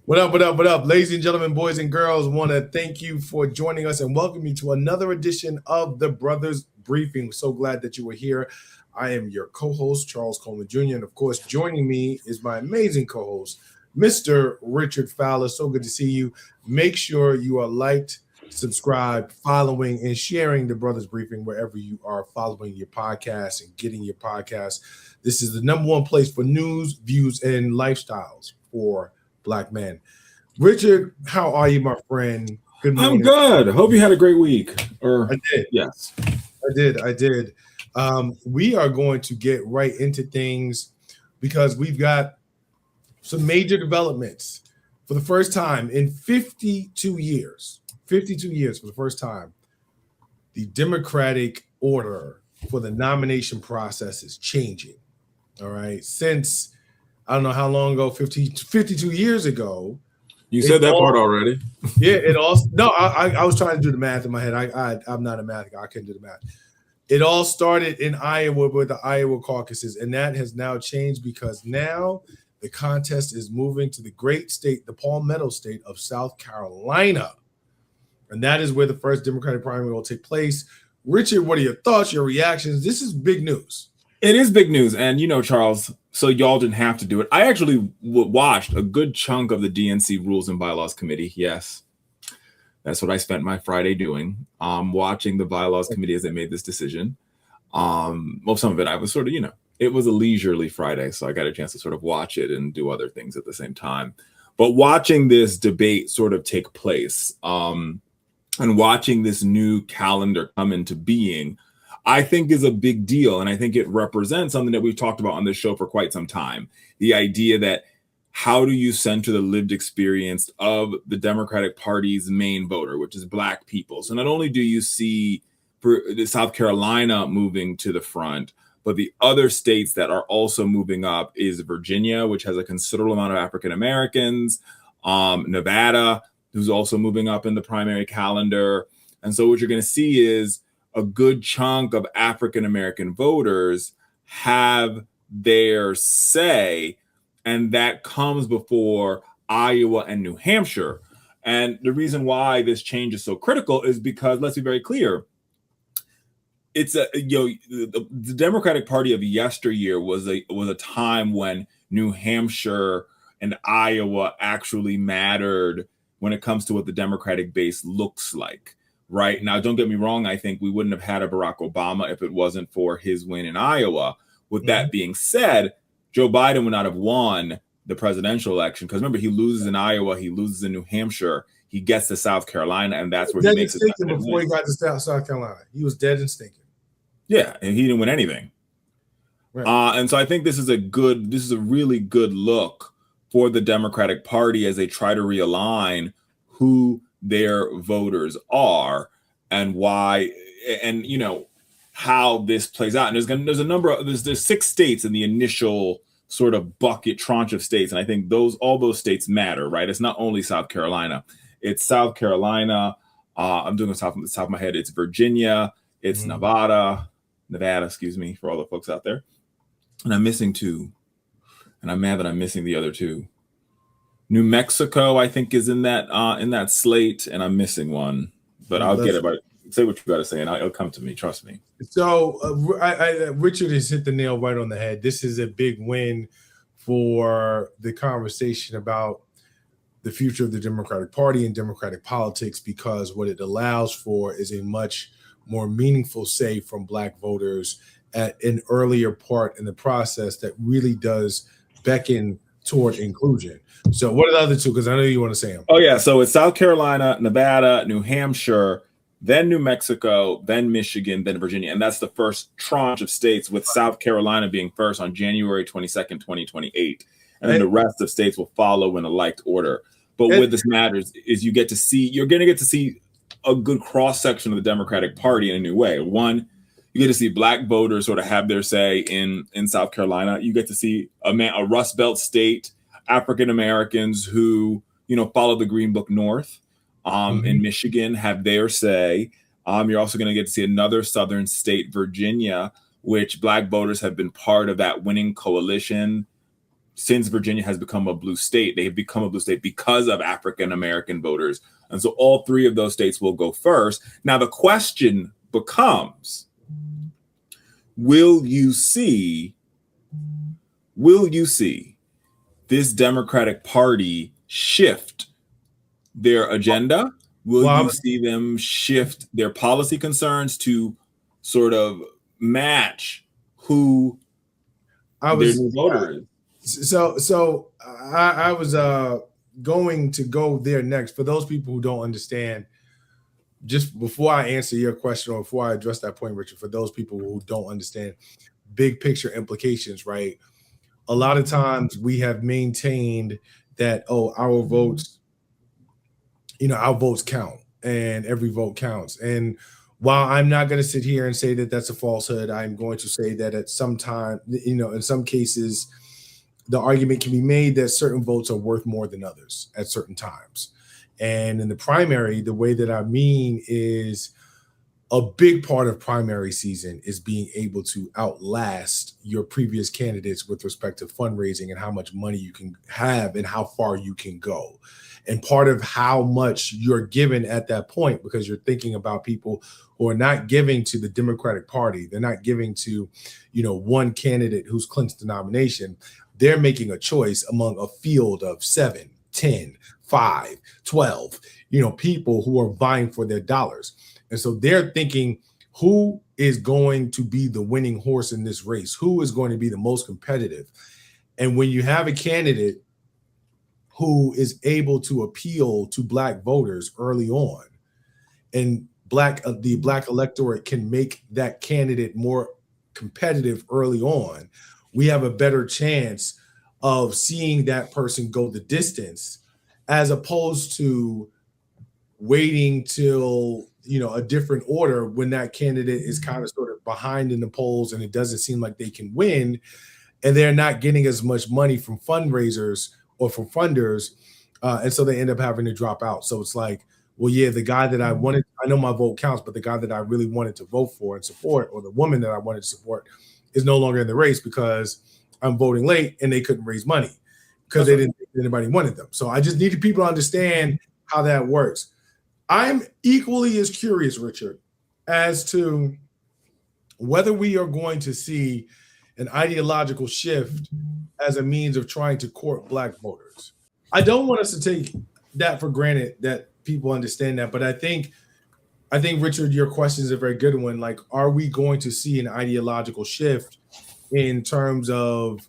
What up, what up, what up? Ladies and gentlemen, boys and girls, want to thank you for joining us and welcome you to another edition of the Brothers Briefing. So glad that you were here. I am your co-host, Charles Coleman Jr. And of course, joining me is my amazing co-host, Mr. Richard Fowler. So good to see you. Make sure you are liked, subscribed, following, and sharing the Brothers Briefing wherever you are following your podcast and getting your podcast. This is the number one place for news, views, and lifestyles for Black men. Richard, how are you, my friend? Good morning. I'm good. Hope you had a great week. I did. Yes. I did. We are going to get right into things because we've got some major developments. For the first time in 52 years for the first time, the Democratic order for the nomination process is changing. All right. Since I don't know how long ago, 52 years ago. You said that part already. Yeah, it all. No, I was trying to do the math in my head. I'm not a math guy. I couldn't do the math. It all started in Iowa with the Iowa caucuses, and that has now changed because now the contest is moving to the great state, the Palmetto State of South Carolina. And that is where the first Democratic primary will take place. Richard, what are your thoughts, your reactions? This is big news. It is big news. And, Charles, so y'all didn't have to do it. I actually watched a good chunk of the DNC Rules and Bylaws Committee. Yes, that's what I spent my Friday doing, watching the Bylaws Committee as they made this decision. Well, some of it I was sort of, it was a leisurely Friday, so I got a chance to sort of watch it and do other things at the same time. But watching this debate sort of take place and watching this new calendar come into being, I think is a big deal. And I think it represents something that we've talked about on this show for quite some time. The idea that how do you center the lived experience of the Democratic Party's main voter, which is Black people. So not only do you see South Carolina moving to the front, but the other states that are also moving up is Virginia, which has a considerable amount of African Americans, Nevada, who's also moving up in the primary calendar. And so what you're going to see is a good chunk of African American voters have their say, and that comes before Iowa and New Hampshire. And the reason why this change is so critical is because, let's be very clear, it's the Democratic Party of yesteryear was a time when New Hampshire and Iowa actually mattered when it comes to what the Democratic base looks like. Right now, don't get me wrong. I think we wouldn't have had a Barack Obama if it wasn't for his win in Iowa. With that being said, Joe Biden would not have won the presidential election because remember, he loses in Iowa, he loses in New Hampshire, he gets to South Carolina, and that's where he makes it. Before he got to South Carolina, he was dead and stinking. Yeah, and he didn't win anything. Right. And so I think this is a really good look for the Democratic Party as they try to realign who their voters are and why, and how this plays out. And there's 6 states in the initial sort of bucket tranche of states, and I think all those states matter, right? It's not only South Carolina, it's South Carolina. I'm doing this off the top of my head. It's Virginia, it's Nevada, excuse me, for all the folks out there. And I'm missing 2, and I'm mad that I'm missing the other 2. New Mexico, I think, is in that slate, and I'm missing one, but I'll get it. But say what you got to say, and it'll come to me. Trust me. So, Richard has hit the nail right on the head. This is a big win for the conversation about the future of the Democratic Party and Democratic politics, because what it allows for is a much more meaningful say from Black voters at an earlier part in the process that really does beckon toward inclusion. So what are the other 2? Because I know you want to say them. Oh, yeah. So it's South Carolina, Nevada, New Hampshire, then New Mexico, then Michigan, then Virginia. And that's the first tranche of states, with South Carolina being first on January 22nd, 2028. And then the rest of states will follow in a like order. But where this matters is you're going to get to see a good cross-section of the Democratic Party in a new way. One, you get to see Black voters sort of have their say in South Carolina. You get to see a Rust Belt state, African Americans who, follow the Green Book North in Michigan have their say. You're also going to get to see another Southern state, Virginia, which Black voters have been part of that winning coalition since Virginia has become a blue state, they have become a blue state because of African American voters. And so all three of those states will go first. Now, the question becomes, will you see this Democratic Party shift their agenda? Will you see them shift their policy concerns to sort of match who their new voter is? So I was going to go there next. For those people who don't understand, just before I answer your question or before I address that point, Richard, for those people who don't understand big picture implications, right? A lot of times we have maintained that, our votes count and every vote counts. And while I'm not going to sit here and say that that's a falsehood, I'm going to say that at some time, in some cases, the argument can be made that certain votes are worth more than others at certain times. And in the primary, the way that I mean is a big part of primary season is being able to outlast your previous candidates with respect to fundraising and how much money you can have and how far you can go. And part of how much you're given at that point, because you're thinking about people who are not giving to the Democratic Party, they're not giving to, one candidate who's clinched the nomination. They're making a choice among a field of 7, 10, 5, 12, people who are vying for their dollars. And so they're thinking, who is going to be the winning horse in this race? Who is going to be the most competitive? And when you have a candidate who is able to appeal to Black voters early on, and the Black electorate can make that candidate more competitive early on, we have a better chance of seeing that person go the distance, as opposed to waiting till a different order when that candidate is kind of sort of behind in the polls and it doesn't seem like they can win, and they're not getting as much money from fundraisers or from funders, and so they end up having to drop out. So it's like, well, yeah, the guy that I wanted, I know my vote counts, but the guy that I really wanted to vote for and support, or the woman that I wanted to support, is no longer in the race because I'm voting late and they couldn't raise money because they didn't think anybody wanted them. So I just needed people to understand how that works. I'm equally as curious, Richard, as to whether we are going to see an ideological shift as a means of trying to court Black voters. I don't want us to take that for granted that people understand that, but I think, Richard, your question is a very good one. Like, are we going to see an ideological shift in terms of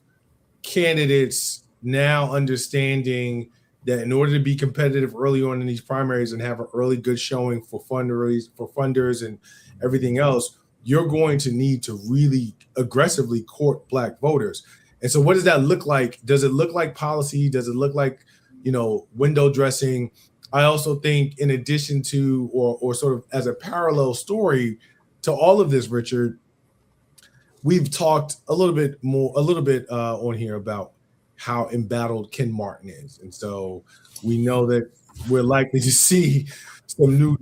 candidates now understanding that in order to be competitive early on in these primaries and have an early good showing for funders and everything else, you're going to need to really aggressively court Black voters. And so what does that look like? Does it look like policy? Does it look like, window dressing? I also think, in addition to, or sort of as a parallel story to all of this, Richard, we've talked a little bit on here about how embattled Ken Martin is. And so we know that we're likely to see some new,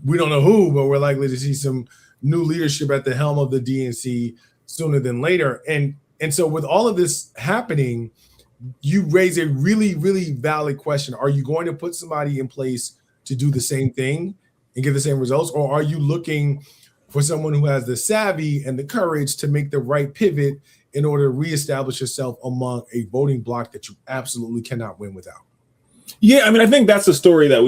we don't know who, but we're likely to see some new leadership at the helm of the DNC sooner than later. And so with all of this happening, you raise a really, really valid question. Are you going to put somebody in place to do the same thing and get the same results? Or are you looking for someone who has the savvy and the courage to make the right pivot in order to reestablish yourself among a voting bloc that you absolutely cannot win without? Yeah, I mean, I think that's a story that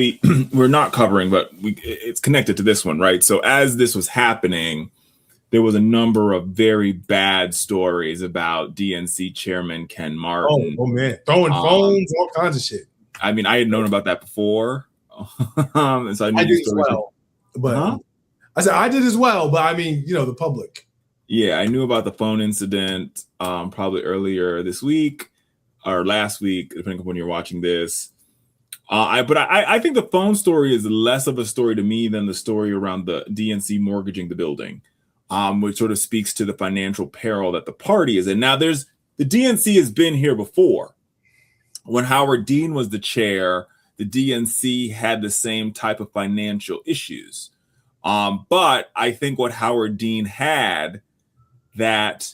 we're not covering, but it's connected to this one, right? So as this was happening, there was a number of very bad stories about DNC chairman Ken Martin. Oh man, throwing phones, all kinds of shit. I mean, I had known about that before, and so I did as well. But I said I did as well, but I mean, the public. Yeah, I knew about the phone incident probably earlier this week or last week, depending on when you're watching this. But I think the phone story is less of a story to me than the story around the DNC mortgaging the building, which sort of speaks to the financial peril that the party is in. Now, the DNC has been here before. When Howard Dean was the chair, the DNC had the same type of financial issues. But I think what Howard Dean had that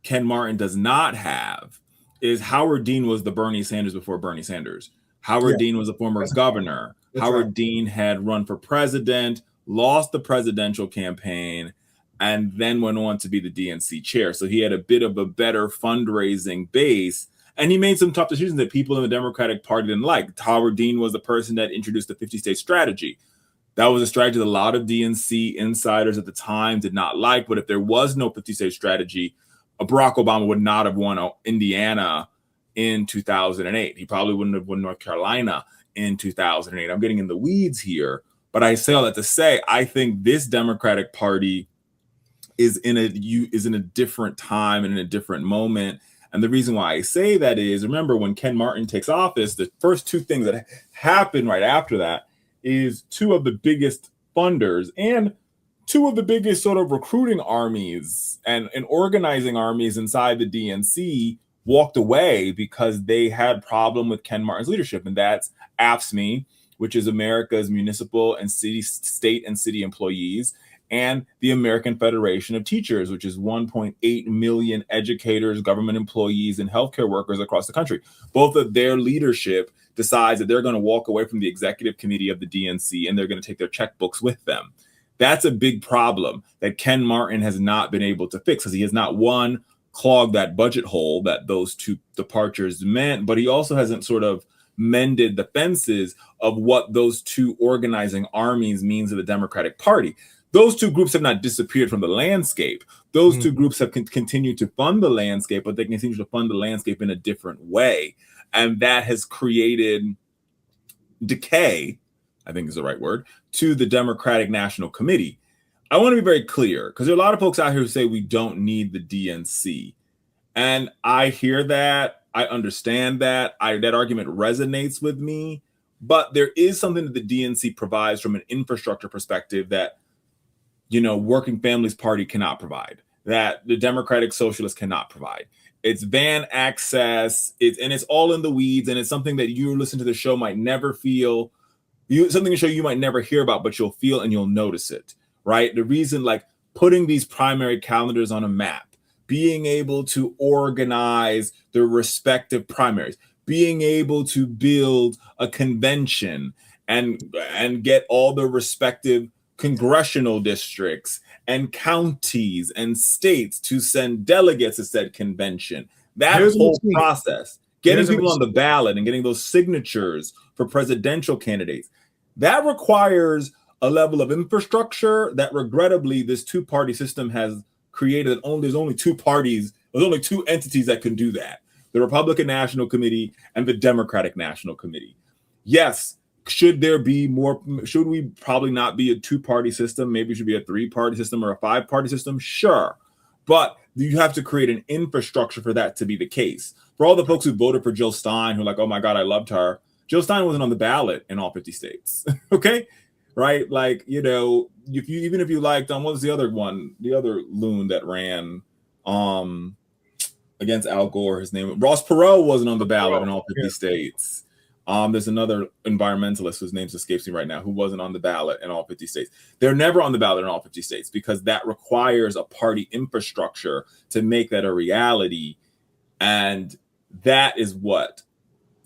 Ken Martin does not have is Howard Dean was the Bernie Sanders before Bernie Sanders. Howard Dean was a former governor. Howard Dean had run for president, lost the presidential campaign, and then went on to be the DNC chair. So he had a bit of a better fundraising base. And he made some tough decisions that people in the Democratic Party didn't like. Howard Dean was the person that introduced the 50-state strategy. That was a strategy that a lot of DNC insiders at the time did not like. But if there was no 50-state strategy, Barack Obama would not have won Indiana in 2008. He probably wouldn't have won North Carolina in 2008. I'm getting in the weeds here, but I say all that to say, I think this Democratic Party is in a different time and in a different moment. And the reason why I say that is, remember, when Ken Martin takes office, the first two things that happen right after that is two of the biggest funders and two of the biggest sort of recruiting armies and organizing armies inside the DNC walked away because they had problem with Ken Martin's leadership. And that's AFSCME, which is America's municipal and state and city employees, and the American Federation of Teachers, which is 1.8 million educators, government employees, and healthcare workers across the country. Both of their leadership decides that they're going to walk away from the executive committee of the DNC and they're going to take their checkbooks with them. That's a big problem that Ken Martin has not been able to fix, because he has not, one, clogged that budget hole that those two departures meant, but he also hasn't sort of mended the fences of what those two organizing armies means to the Democratic Party. Those two groups have not disappeared from the landscape. Those two groups have continued to fund the landscape, but they continue to fund the landscape in a different way. And that has created decay, I think is the right word, to the Democratic National Committee. I want to be very clear, because there are a lot of folks out here who say we don't need the DNC. And I hear that. I understand that. That argument resonates with me. But there is something that the DNC provides from an infrastructure perspective that, Working Families Party cannot provide, that the Democratic Socialists cannot provide. It's van access, it's all in the weeds, and it's something that you listen to the show might never feel, something to show you might never hear about, but you'll feel and you'll notice it, right? The reason, like putting these primary calendars on a map, being able to organize the respective primaries, being able to build a convention and get all the respective congressional districts and counties and states to send delegates to said convention. That whole process, getting people on the ballot and getting those signatures for presidential candidates, that requires a level of infrastructure that regrettably this two-party system has created. There's only two parties, there's only two entities that can do that: the Republican National Committee and the Democratic National Committee. Yes, should there be more? Should we probably not be a two-party system? Maybe it should be a three-party system or a five-party system. Sure. But you have to create an infrastructure for that to be the case. For all the folks who voted for Jill Stein, who are like, oh my God, I loved her. Jill Stein wasn't on the ballot in all 50 states. Okay. Right. Like, even if you liked, what was the other one? The other loon that ran against Al Gore, his name, Ross Perot, wasn't on the ballot in all 50 states. There's another environmentalist whose name escapes me right now, who wasn't on the ballot in all 50 states. They're never on the ballot in all 50 states because that requires a party infrastructure to make that a reality. And that is what,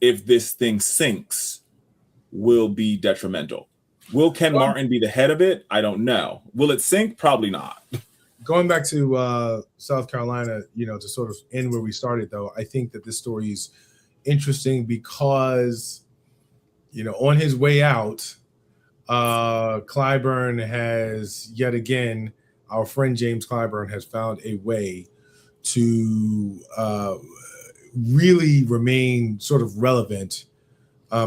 if this thing sinks, will be detrimental. Will Ken Martin be the head of it? I don't know. Will it sink? Probably not. Going back to South Carolina, to sort of end where we started, though, I think that this story is interesting because, on his way out, Clyburn has yet again, our friend James Clyburn has found a way to really remain sort of relevant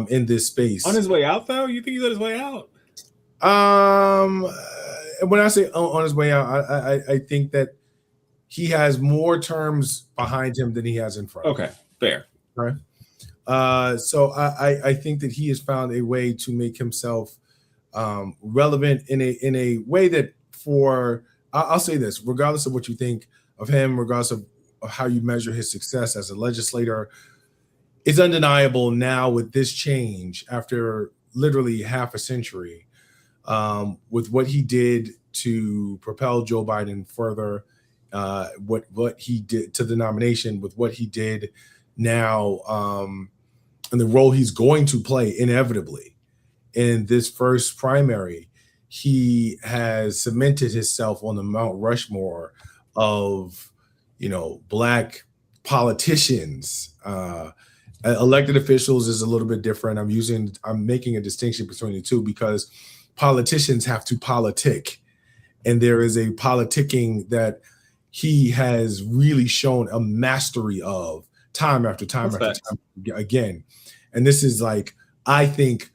in this space. On his way out, though? You think he's on his way out? When I say on his way out, I think that he has more terms behind him than he has in front. Okay, fair. Right. So I think that he has found a way to make himself relevant in a way that I'll say this, regardless of what you think of him, regardless of how you measure his success as a legislator, it's undeniable now with this change after literally half a century, with what he did to propel Joe Biden further, what he did to the nomination, with what he did now, and the role he's going to play inevitably in this first primary. He has cemented himself on the Mount Rushmore of, Black politicians. Elected officials is a little bit different. I'm making a distinction between the two because politicians have to politic, and there is a politicking that he has really shown a mastery of time after time after time again. And this is like, I think,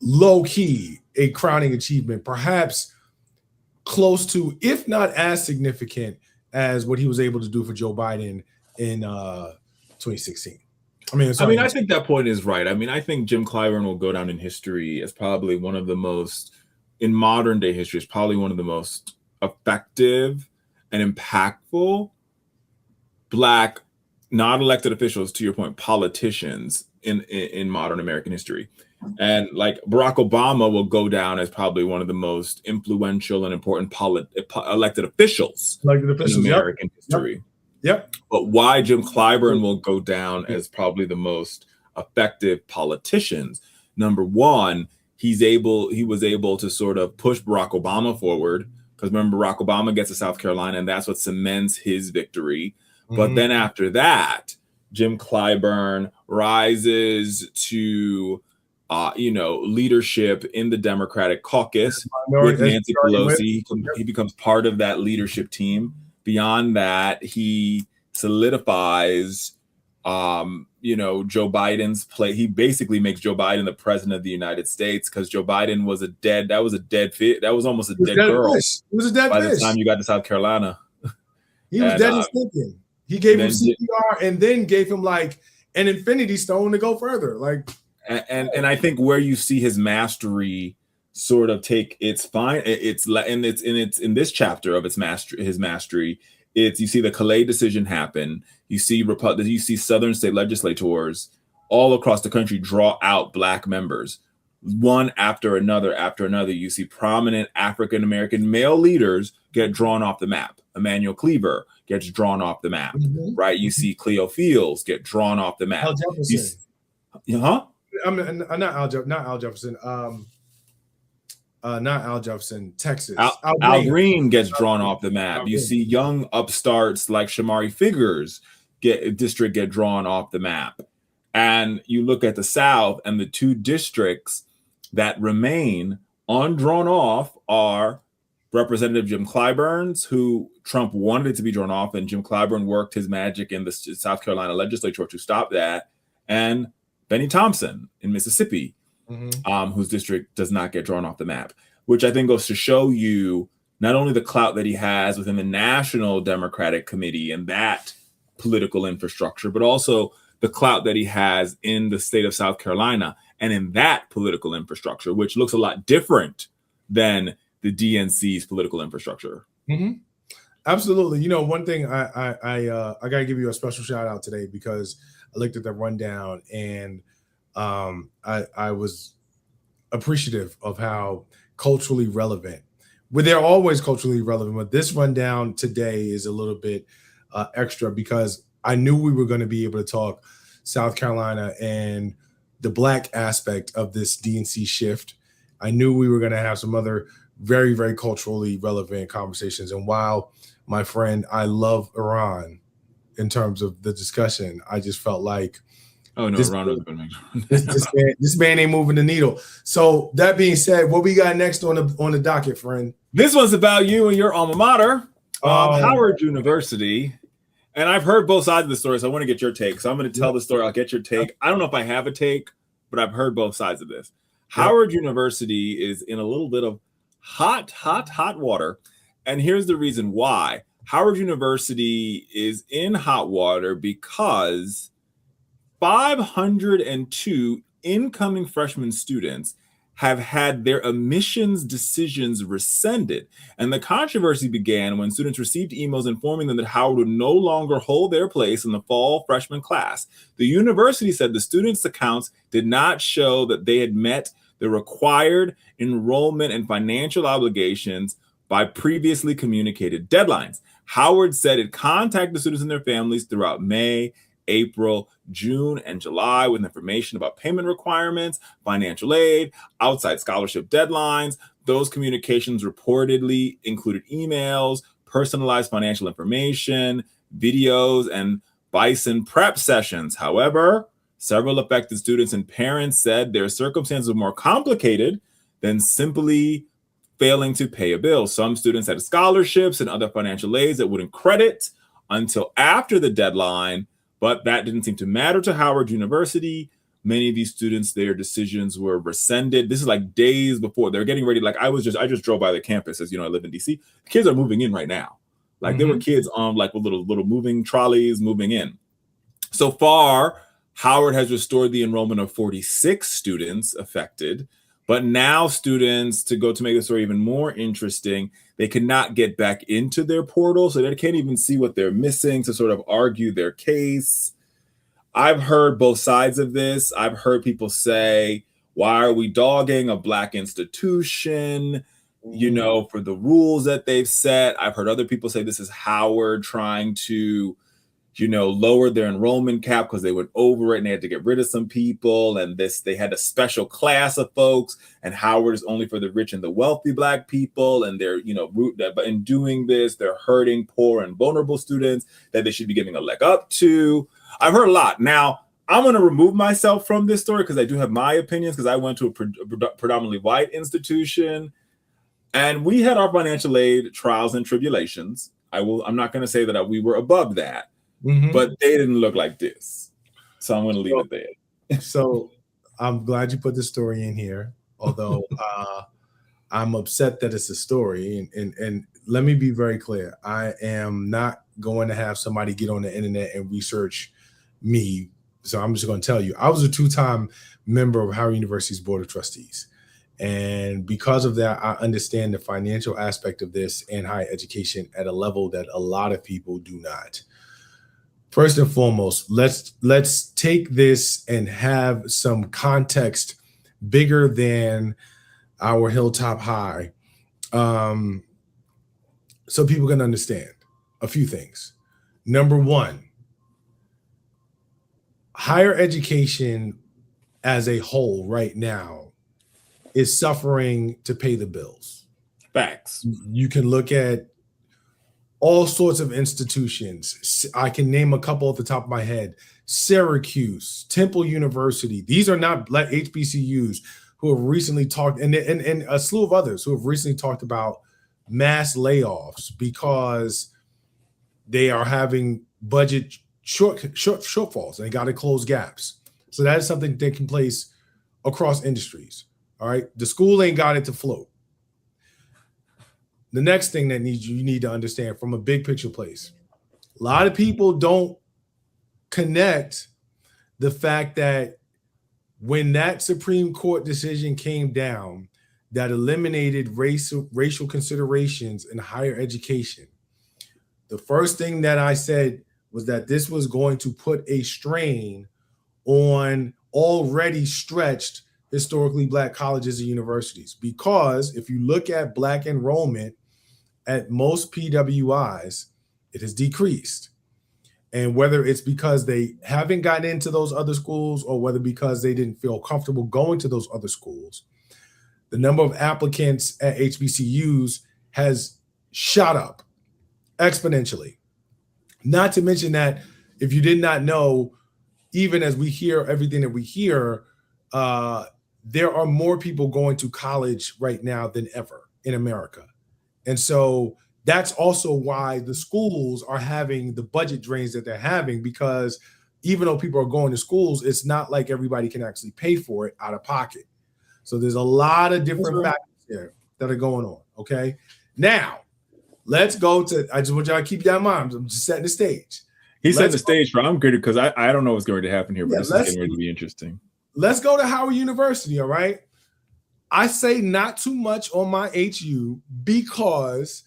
low key a crowning achievement, perhaps close to, if not as significant as what he was able to do for Joe Biden in 2016. I think that point is right. I think Jim Clyburn will go down in history as probably one of the most, in modern day history, is probably one of the most effective and impactful Black, not elected officials, to your point, politicians in modern American history. And like Barack Obama will go down as probably one of the most influential and important elected officials in American history. Yep. But why Jim Clyburn will go down as probably the most effective politicians? Number one, he was able to sort of push Barack Obama forward, because remember, Barack Obama gets to South Carolina, and that's what cements his victory. Mm-hmm. But then after that, Jim Clyburn rises to leadership in the Democratic caucus with Nancy Pelosi. He becomes part of that leadership team. Beyond that, he solidifies, Joe Biden's play. He basically makes Joe Biden the president of the United States, because Joe Biden was almost a dead girl. It was a dead by fish. The time you got to South Carolina. He was dead as thinking. He gave him CPR and then gave him like an infinity stone to go further. Like, and I think where you see his mastery sort of take its fine, it's in this chapter of his mastery. It's, you see the Calais decision happen. You see Southern state legislators all across the country draw out Black members, one after another. You see prominent African American male leaders get drawn off the map. Emmanuel Cleaver gets drawn off the map, right? You see Cleo Fields get drawn off the map. Al Jefferson. Not Al Jefferson. Not Al Jefferson, Texas. Al Green gets drawn off the map. You see young upstarts like Shamari Figurs get drawn off the map. And you look at the South, and the two districts that remain undrawn off are Representative Jim Clyburn's, who Trump wanted to be drawn off, and Jim Clyburn worked his magic in the South Carolina legislature to stop that, and Benny Thompson in Mississippi, whose district does not get drawn off the map, which I think goes to show you not only the clout that he has within the National Democratic Committee and that political infrastructure, but also the clout that he has in the state of South Carolina and in that political infrastructure, which looks a lot different than the DNC's political infrastructure. Mm-hmm. Absolutely. One thing I gotta give you a special shout out today, because I looked at the rundown and I was appreciative of how culturally relevant. Well, they're always culturally relevant, but this rundown today is a little bit extra, because I knew we were going to be able to talk South Carolina and the Black aspect of this DNC shift. I knew we were going to have some other very, very culturally relevant conversations. And while, my friend, I love Iran in terms of the discussion, I just felt like, this man ain't moving the needle. So that being said, what we got next on the docket, friend? This one's about you and your alma mater, Howard University. And I've heard both sides of the story, so I want to get your take. So I'm going to tell the story. I'll get your take. I don't know if I have a take, but I've heard both sides of this. Howard University is in a little bit of hot water. And here's the reason why. Howard University is in hot water because 502 incoming freshman students have had their admissions decisions rescinded. And the controversy began when students received emails informing them that Howard would no longer hold their place in the fall freshman class. The university said the students' accounts did not show that they had met the required enrollment and financial obligations by previously communicated deadlines. Howard said it contacted the students and their families throughout May April, June, and July with information about payment requirements, financial aid, outside scholarship deadlines. Those communications reportedly included emails, personalized financial information, videos, and bison prep sessions. However, several affected students and parents said their circumstances were more complicated than simply failing to pay a bill. Some students had scholarships and other financial aids that wouldn't credit until after the deadline, but that didn't seem to matter to Howard University. Many of these students, their decisions were rescinded. This is like days before they're getting ready. Like I just drove by the campus, as you know, I live in DC. The kids are moving in right now. Like there were kids on like with little moving trolleys moving in. So far, Howard has restored the enrollment of 46 students affected, but now students, to make the story even more interesting, they cannot get back into their portal, so they can't even see what they're missing to sort of argue their case. I've heard both sides of this. I've heard people say, why are we dogging a Black institution, for the rules that they've set? I've heard other people say this is Howard trying to, lower their enrollment cap because they went over it and they had to get rid of some people. And they had a special class of folks, and Howard is only for the rich and the wealthy Black people. And they're, but in doing this, they're hurting poor and vulnerable students that they should be giving a leg up to. I've heard a lot. Now, I'm going to remove myself from this story because I do have my opinions, because I went to a predominantly white institution and we had our financial aid trials and tribulations. I'm not going to say that we were above that, but they didn't look like this. So I'm going to leave it there. So I'm glad you put the story in here, although I'm upset that it's a story. And let me be very clear. I am not going to have somebody get on the internet and research me. So I'm just going to tell you, I was a 2-time member of Howard University's Board of Trustees. And because of that, I understand the financial aspect of this and higher education at a level that a lot of people do not. First and foremost, let's take this and have some context bigger than our hilltop high, so people can understand a few things. Number one, higher education as a whole right now is suffering to pay the bills. Facts. You can look at all sorts of institutions. I can name a couple at the top of my head. Syracuse, Temple University. These are not Black HBCUs who have recently talked, and a slew of others who have recently talked about mass layoffs because they are having budget shortfalls and they got to close gaps. So that is something that can place across industries. All right. The school ain't got it to float. The next thing that you need to understand from a big picture place, a lot of people don't connect the fact that when that Supreme Court decision came down that eliminated racial considerations in higher education, the first thing that I said was that this was going to put a strain on already stretched historically Black colleges and universities. Because if you look at Black enrollment at most PWIs, it has decreased. And whether it's because they haven't gotten into those other schools or whether because they didn't feel comfortable going to those other schools, the number of applicants at HBCUs has shot up exponentially. Not to mention that if you did not know, even as we hear everything that we hear, there are more people going to college right now than ever in America. And so that's also why the schools are having the budget drains that they're having, because even though people are going to schools, it's not like everybody can actually pay for it out of pocket. So there's a lot of different factors there that are going on. Okay. Now, let's go to, I just want y'all to keep that in mind. I'm just setting the stage. He set the stage for, I'm good because I don't know what's going to happen here, but this is getting ready to be interesting. Let's go to Howard University, all right? I say not too much on my HU because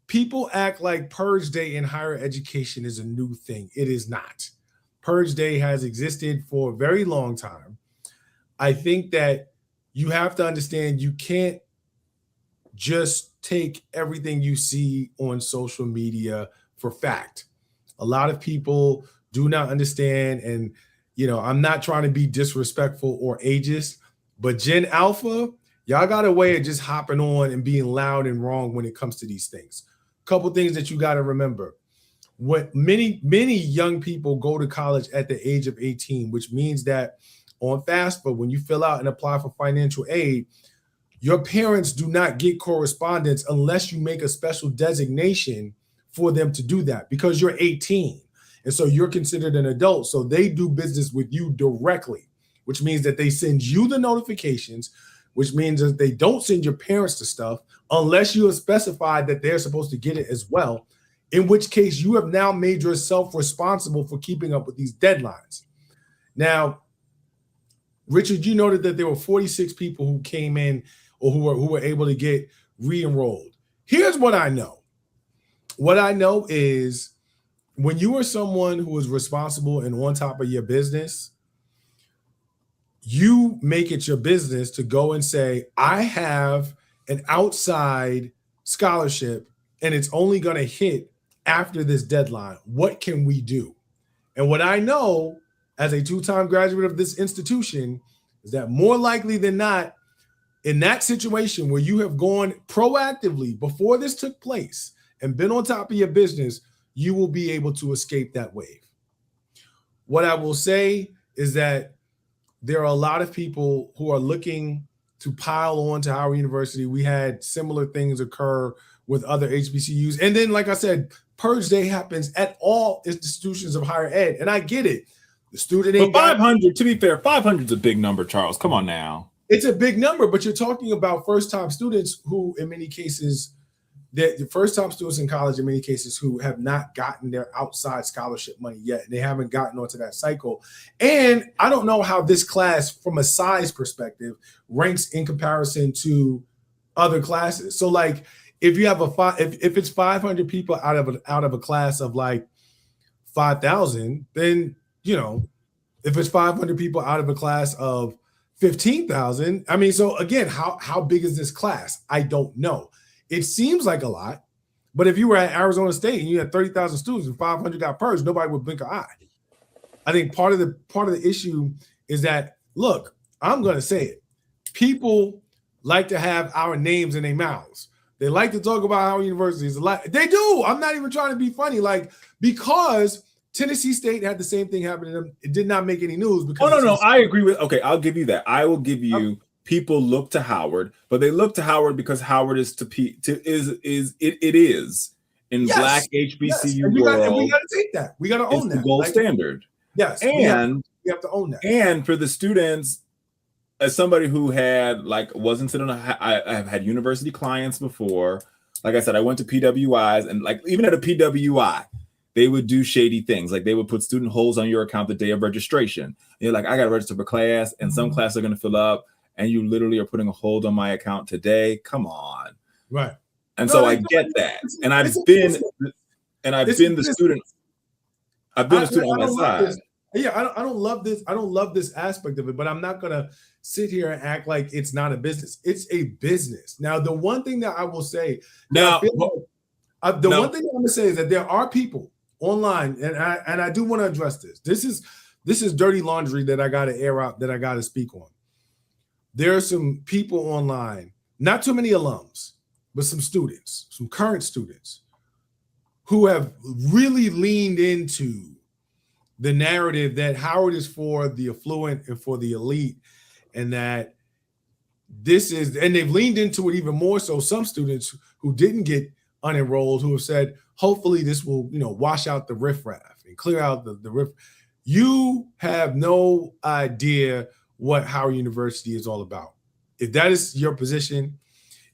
people act like Purge Day in higher education is a new thing. It is not. Purge Day has existed for a very long time. I think that you have to understand you can't just take everything you see on social media for fact. A lot of people do not understand. And, I'm not trying to be disrespectful or ageist, but Gen Alpha, y'all got a way of just hopping on and being loud and wrong when it comes to these things. Couple things that you got to remember. What many young people go to college at the age of 18, which means that on FAFSA, when you fill out and apply for financial aid, your parents do not get correspondence unless you make a special designation for them to do that, because you're 18. And so you're considered an adult. So they do business with you directly, which means that they send you the notifications, which means that they don't send your parents the stuff unless you have specified that they're supposed to get it as well, in which case you have now made yourself responsible for keeping up with these deadlines. Now, Richard, you noted that there were 46 people who came in or who were able to get re-enrolled. Here's what I know. What I know is when you are someone who is responsible and on top of your business, you make it your business to go and say, I have an outside scholarship and it's only going to hit after this deadline. What can we do? And what I know as a two-time graduate of this institution is that more likely than not, in that situation where you have gone proactively before this took place and been on top of your business, you will be able to escape that wave. What I will say is that there are a lot of people who are looking to pile on to Howard University. We had similar things occur with other HBCUs. And then, like I said, Purge Day happens at all institutions of higher ed. And I get it. The student ain't But 500, to be fair, 500 is a big number, Charles. Come on now. It's a big number, but you're talking about first-time students who, in many cases, the first-time students in college, in many cases, who have not gotten their outside scholarship money yet. And they haven't gotten onto that cycle. And I don't know how this class, from a size perspective, ranks in comparison to other classes. So, like, if you have if it's 500 people out of a class of like 5,000, then if it's 500 people out of a class of 15,000, I mean, so again, how big is this class? I don't know. It seems like a lot, but if you were at Arizona State and you had 30,000 students and 500 got purged, nobody would blink an eye. I think part of the issue is that, look, I'm going to say it. People like to have our names in their mouths. They like to talk about our universities a lot. They do. I'm not even trying to be funny. Like, because Tennessee State had the same thing happen to them, it did not make any news. Because no. I agree with. Okay, I'll give you that. I will give you. People look to Howard, but they look to Howard because Howard is in yes, Black HBCU yes. world. And we got to take that. We got to own that. The gold standard. Yes, and we have to own that. And for the students, as somebody who wasn't sitting on I've had university clients before. Like I said, I went to PWIs, and like even at a PWI, they would do shady things. Like they would put student holds on your account the day of registration. And you're like, I got to register for class, and some classes are going to fill up, and you literally are putting a hold on my account today. Come on. Right. And so I get that. And I've been the student on that side. Yeah, I don't love this. I don't love this aspect of it, but I'm not going to sit here and act like it's not a business. It's a business. Now, the one thing that I will say one thing I'm going to say is that there are people online, and I do want to address this. This is dirty laundry that I got to air out, that I got to speak on. There are some people online, not too many alums, but some students, some current students, who have really leaned into the narrative that Howard is for the affluent and for the elite, and that and they've leaned into it even more so. Some students who didn't get unenrolled, who have said, hopefully this will, wash out the riffraff and clear out the riff. You have no idea what Howard University is all about. If that is your position,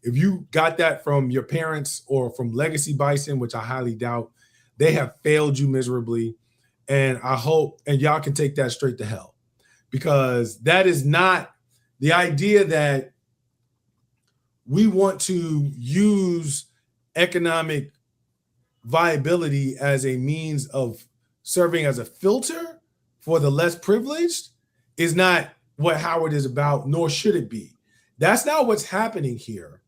if you got that from your parents or from Legacy Bison, which I highly doubt, they have failed you miserably. And I hope, and y'all can take that straight to hell, because that is not the idea that we want to use economic viability as a means of serving as a filter for the less privileged is not what Howard is about, nor should it be. That's not what's happening here,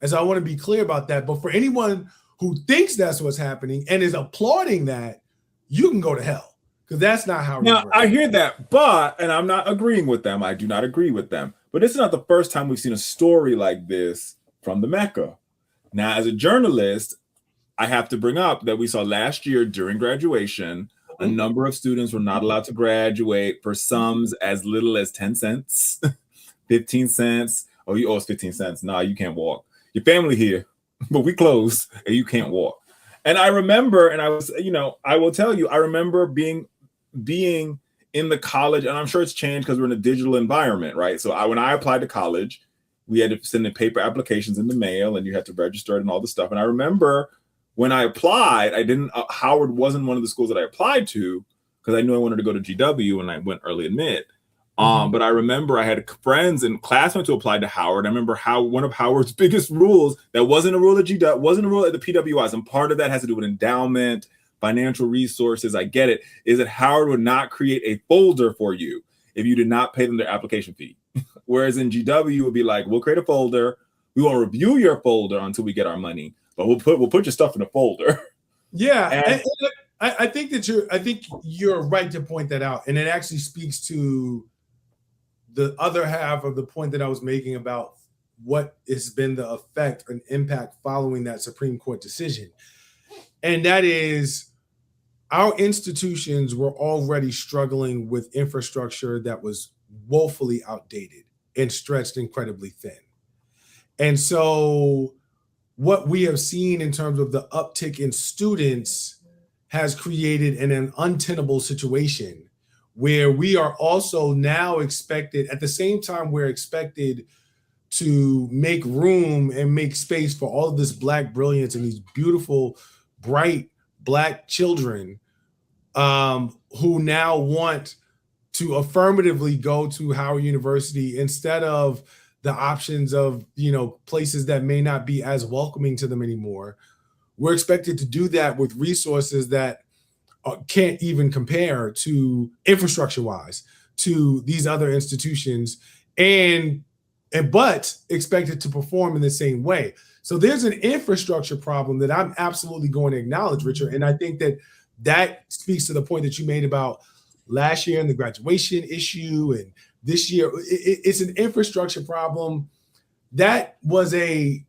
as I want to be clear about that. But for anyone who thinks that's what's happening and is applauding that, you can go to hell, because that's not how it Now, works. I hear that, and I'm not agreeing with them. I do not agree with them. But this is not the first time we've seen a story like this from the Mecca. Now, as a journalist, I have to bring up that we saw last year during graduation, a number of students were not allowed to graduate for sums as little as 10 cents, 15 cents. Oh, you owe us 15 cents. Nah, you can't walk. Your family here, but we closed and you can't walk. And I remember, and I was, I will tell you, I remember being in the college, and I'm sure it's changed because we're in a digital environment, right? So when I applied to college, we had to send in paper applications in the mail, and you had to register it and all this stuff. And I remember when I applied, Howard wasn't one of the schools that I applied to because I knew I wanted to go to GW and I went early admit. But I remember I had friends and classmates who applied to Howard. I remember how one of Howard's biggest rules that wasn't a rule at GW, wasn't a rule at the PWIs, and part of that has to do with endowment, financial resources. I get it. Is that Howard would not create a folder for you if you did not pay them their application fee. Whereas in GW, it would be like, we'll create a folder. We won't review your folder until we get our money, but we'll put your stuff in a folder. Yeah, and I think you're right to point that out, and it actually speaks to the other half of the point that I was making about what has been the effect and impact following that Supreme Court decision. And that is, our institutions were already struggling with infrastructure that was woefully outdated and stretched incredibly thin. And so what we have seen in terms of the uptick in students has created an untenable situation where we are also now expected, at the same time we're expected to make room and make space for all of this Black brilliance and these beautiful, bright Black children who now want to affirmatively go to Howard University instead of the options of, places that may not be as welcoming to them anymore. We're expected to do that with resources that can't even compare to infrastructure-wise to these other institutions, but expected to perform in the same way. So there's an infrastructure problem that I'm absolutely going to acknowledge, Richard. And I think that speaks to the point that you made about last year and the graduation issue, and this year. It's an infrastructure problem. That was a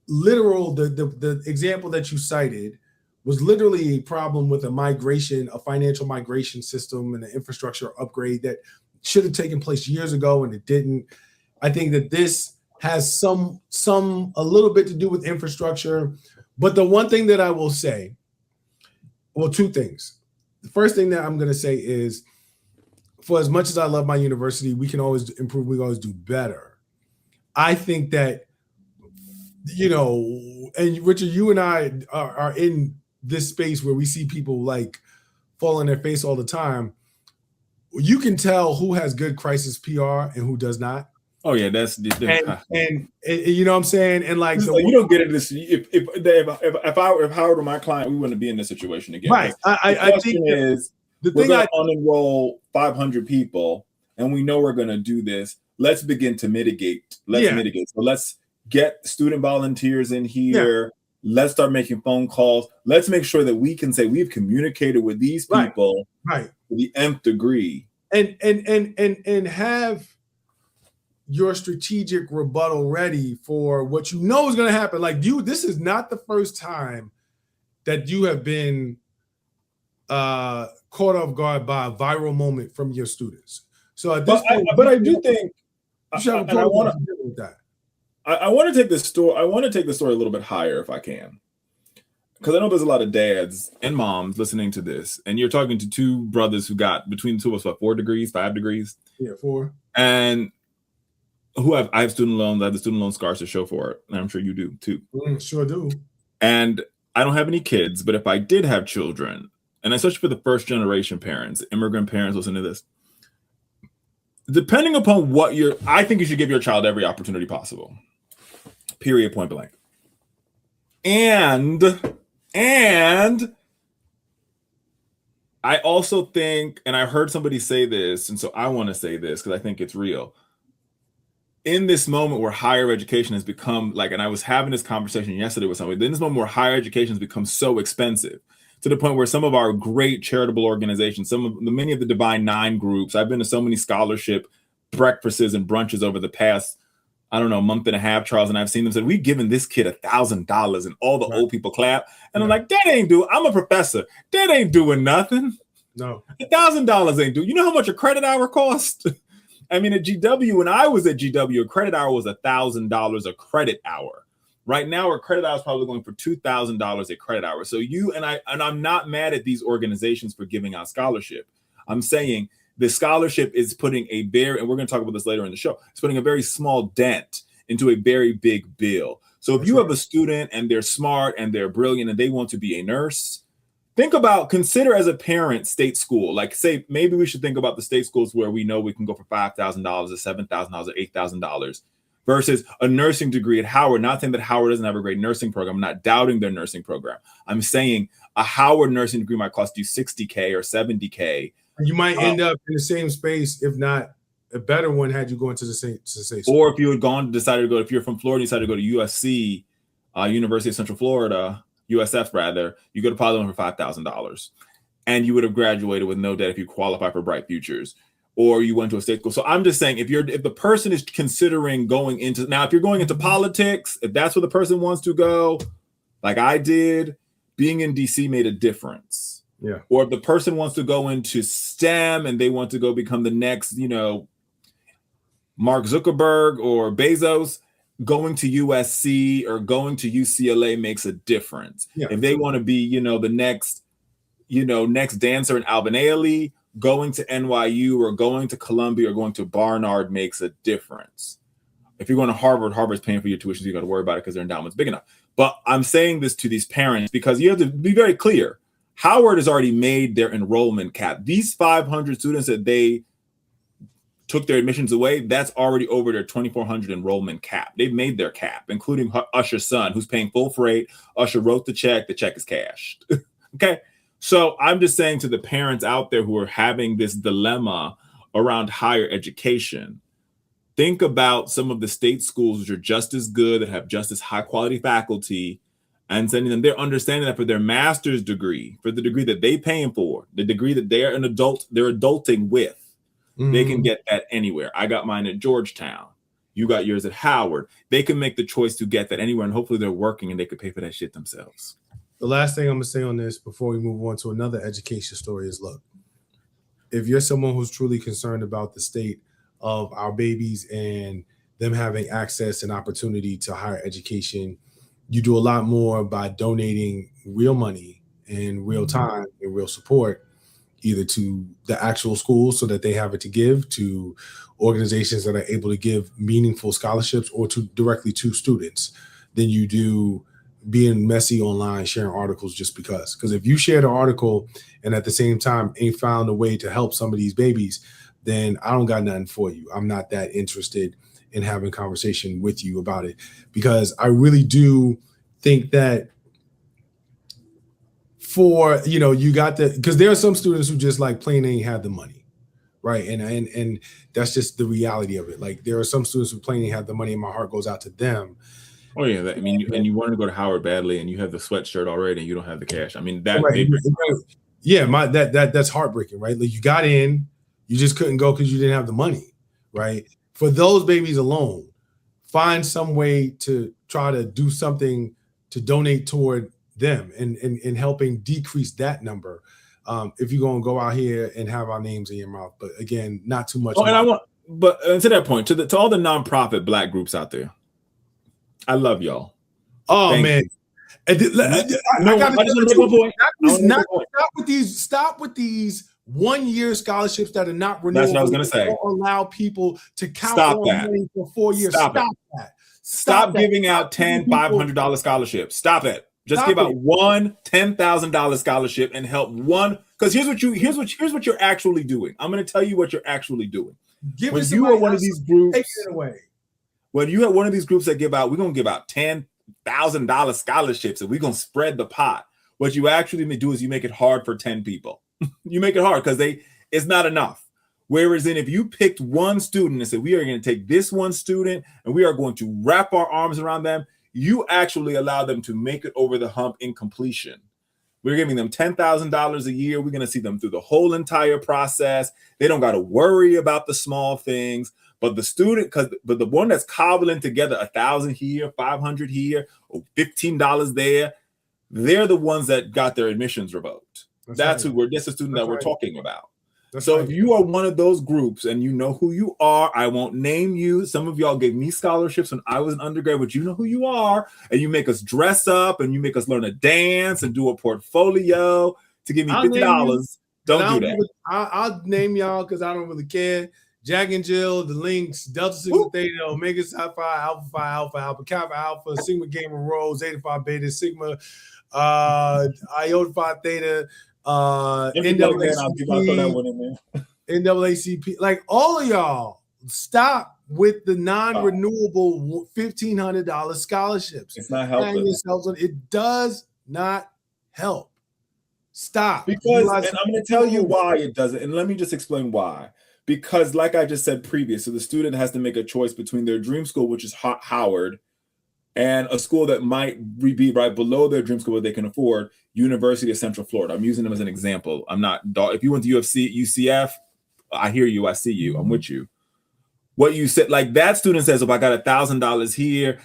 literal, the example that you cited was literally a problem with a financial migration system and an infrastructure upgrade that should have taken place years ago, and it didn't. I think that this has a little bit to do with infrastructure. But the one thing that I will say, well, two things. The first thing that I'm going to say is, for as much as I love my university, we can always improve. We can always do better. I think that, and Richard, you and I are in this space where we see people like fall on their face all the time. You can tell who has good crisis PR and who does not. Oh yeah, that's and you know what I'm saying. And like, you don't get into this. If Howard were my client, we wouldn't be in this situation again. Right. I think we're going to unenroll 500 people, and we know we're going to do this. Let's begin to mitigate. Mitigate. So let's get student volunteers in here. Yeah. Let's start making phone calls. Let's make sure that we can say we've communicated with these people to the nth degree. And have your strategic rebuttal ready for what you know is going to happen. Like this is not the first time that you have been caught off guard by a viral moment from your students. So at this point, but I do think you should have a protocol with that. I want to take this story. I want to take the story a little bit higher if I can, because I know there's a lot of dads and moms listening to this, and you're talking to two brothers who got between the two of us, 4 degrees, 5 degrees, 4, and I have student loans. I have the student loan scars to show for it, and I'm sure you do too. Sure do. And I don't have any kids, but if I did have children, and especially for the first generation parents, immigrant parents listening to this, depending upon I think you should give your child every opportunity possible. Period, point blank. And I also think, and I heard somebody say this, and so I want to say this because I think it's real. In this moment where higher education has become and I was having this conversation yesterday with somebody, in this moment where higher education has become so expensive, to the point where some of our great charitable organizations, many of the Divine Nine groups, I've been to so many scholarship breakfasts and brunches over the past, I don't know, month and a half, Charles, and I've seen them say, we've given this kid $1,000, and all the old people clap. And I'm like, that ain't doing, I'm a professor. That ain't doing nothing. No. $1,000 ain't doing. You know how much a credit hour cost? I mean, at GW, when I was at GW, a credit hour was $1,000 a credit hour. Right now, a credit hour is probably going for $2,000 a credit hour. So I'm not mad at these organizations for giving out scholarship. I'm saying the scholarship is putting and we're going to talk about this later in the show, it's putting a very small dent into a very big bill. So if you have a student and they're smart and they're brilliant and they want to be a nurse, consider as a parent state school. Like, say, maybe we should think about the state schools where we know we can go for $5,000 or $7,000 or $8,000 versus a nursing degree at Howard. Not saying that Howard doesn't have a great nursing program. I'm not doubting their nursing program. I'm saying a Howard nursing degree might cost you $60K or $70K. You might end up in the same space, if not a better one, had you gone to the same school. Or if you had decided to go, if you're from Florida, you decided to go to USC, University of Central Florida, USF rather, you go to Polygon for $5,000, and you would have graduated with no debt if you qualify for Bright Futures, or you went to a state school. So I'm just saying, if the person is considering going into, now if you're going into politics, if that's where the person wants to go, like I did, being in DC made a difference. Yeah. Or if the person wants to go into STEM and they want to go become the next, Mark Zuckerberg or Bezos, going to USC or going to UCLA makes a difference. Yeah. If they want to be, the next dancer in Alvin Ailey, going to NYU or going to Columbia or going to Barnard makes a difference. If you're going to Harvard, Harvard's paying for your tuition, so you got to worry about it because their endowment's big enough. But I'm saying this to these parents because you have to be very clear. Howard has already made their enrollment cap. These 500 students that they took their admissions away, that's already over their 2,400 enrollment cap. They've made their cap, including Usher's son, who's paying full freight. Usher wrote the check is cashed. Okay. So I'm just saying to the parents out there who are having this dilemma around higher education, think about some of the state schools which are just as good, that have just as high quality faculty, and sending them, they're understanding that for their master's degree, for the degree that they paying for, the degree that they're adulting with, they can get that anywhere. I got mine at Georgetown. You got yours at Howard. They can make the choice to get that anywhere, and hopefully they're working and they could pay for that shit themselves. The last thing I'm going to say on this before we move on to another education story is, look, if you're someone who's truly concerned about the state of our babies and them having access and opportunity to higher education, you do a lot more by donating real money and real time and real support, either to the actual schools so that they have it to give, to organizations that are able to give meaningful scholarships, or to directly to students, than you do being messy online, sharing articles just because. Because if you share the article and at the same time ain't found a way to help some of these babies, then I don't got nothing for you. I'm not that interested in having conversation with you about it, because I really do think that you got because there are some students who just like plain ain't have the money, right? And that's just the reality of it. Like, there are some students who plain ain't have the money, and my heart goes out to them. Oh yeah, and you wanted to go to Howard badly, and you have the sweatshirt already, and you don't have the cash. I mean, that right. Yeah, that's heartbreaking, right? Like, you got in, you just couldn't go because you didn't have the money, right? For those babies alone, find some way to try to do something to donate toward them and helping decrease that number. If you're gonna go out here and have our names in your mouth, but again, not too much. But to that point, to all the nonprofit Black groups out there, I love y'all. Oh, thank man. Stop with these 1-year scholarships that are not renewable. That's what I was going to say. Allow people to count on money for 4 years. Stop that. Stop giving out $10, $500 scholarships. Stop it. Just give out one $10,000 scholarship and help one. Because here's what you're actually doing. I'm going to tell you what you're actually doing. When you are one of these groups, take it away. When you have one of these groups that give out, we're going to give out $10,000 scholarships and we're going to spread the pot. What you actually do is you make it hard for 10 people. You make it hard because it's not enough. Whereas if you picked one student and said, we are going to take this one student and we are going to wrap our arms around them, you actually allow them to make it over the hump in completion. We're giving them $10,000 a year. We're going to see them through the whole entire process. They don't got to worry about the small things. But the student, but the one that's cobbling together 1,000 here, 500 here, or $15 there, they're the ones that got their admissions revoked. That's right. That's the student that we're talking about. So if you are one of those groups and you know who you are, I won't name you. Some of y'all gave me scholarships when I was an undergrad, but you know who you are. And you make us dress up and you make us learn to dance and do a portfolio to give me $50. Don't do that. I'll name y'all because I don't really care. Jack and Jill, the Lynx, Delta Sigma Theta, Omega Psi Phi, Alpha Phi, Alpha Alpha, Kappa Alpha, Sigma Gamma Rho, Zeta Phi Beta, Sigma, Iota Phi Theta, NAACP, like all of y'all, stop with the non-renewable $1,500 scholarships. It's not helping. It does not help. Stop. Because, and I'm going to tell you why it doesn't, and let me just explain why. Because, like I just said previous, so the student has to make a choice between their dream school, which is Howard, and a school that might be right below their dream school, what they can afford, University of Central Florida. I'm using them as an example. I'm not. If you went to UCF, I hear you. I see you. I'm with you. What you said, like that student says, if I got $1,000 here,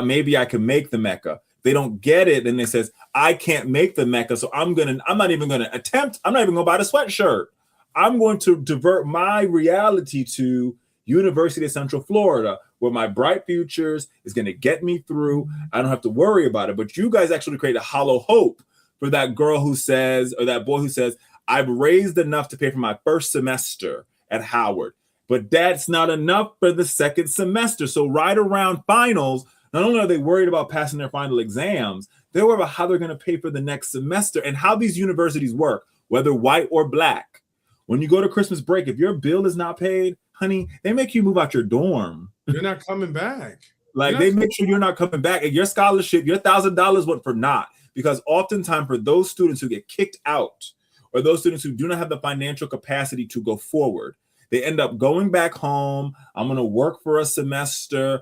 maybe I can make the Mecca. They don't get it, then they says, I can't make the Mecca, so I'm not even gonna attempt. I'm not even gonna buy the sweatshirt. I'm going to divert my reality to University of Central Florida, where my bright futures is going to get me through. I don't have to worry about it. But you guys actually create a hollow hope for that girl who says, or that boy who says, I've raised enough to pay for my first semester at Howard, but that's not enough for the second semester. So right around finals, not only are they worried about passing their final exams, they're worried about how they're going to pay for the next semester and how these universities work, whether white or black. When you go to Christmas break, if your bill is not paid, honey, they make you move out your dorm. You're not coming back. Like they make sure you're not coming back. And your scholarship, your $1,000 went for naught. Because oftentimes for those students who get kicked out or those students who do not have the financial capacity to go forward, they end up going back home. I'm going to work for a semester.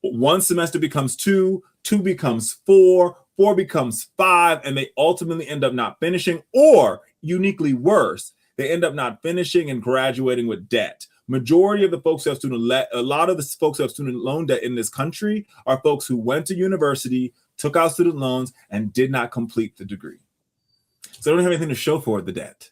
One semester becomes two becomes four becomes five, and they ultimately end up not finishing, or uniquely worse, they end up not finishing and graduating with debt. Majority of the folks who have a lot of the folks who have student loan debt in this country are folks who went to university, took out student loans, and did not complete the degree. So they don't have anything to show for the debt.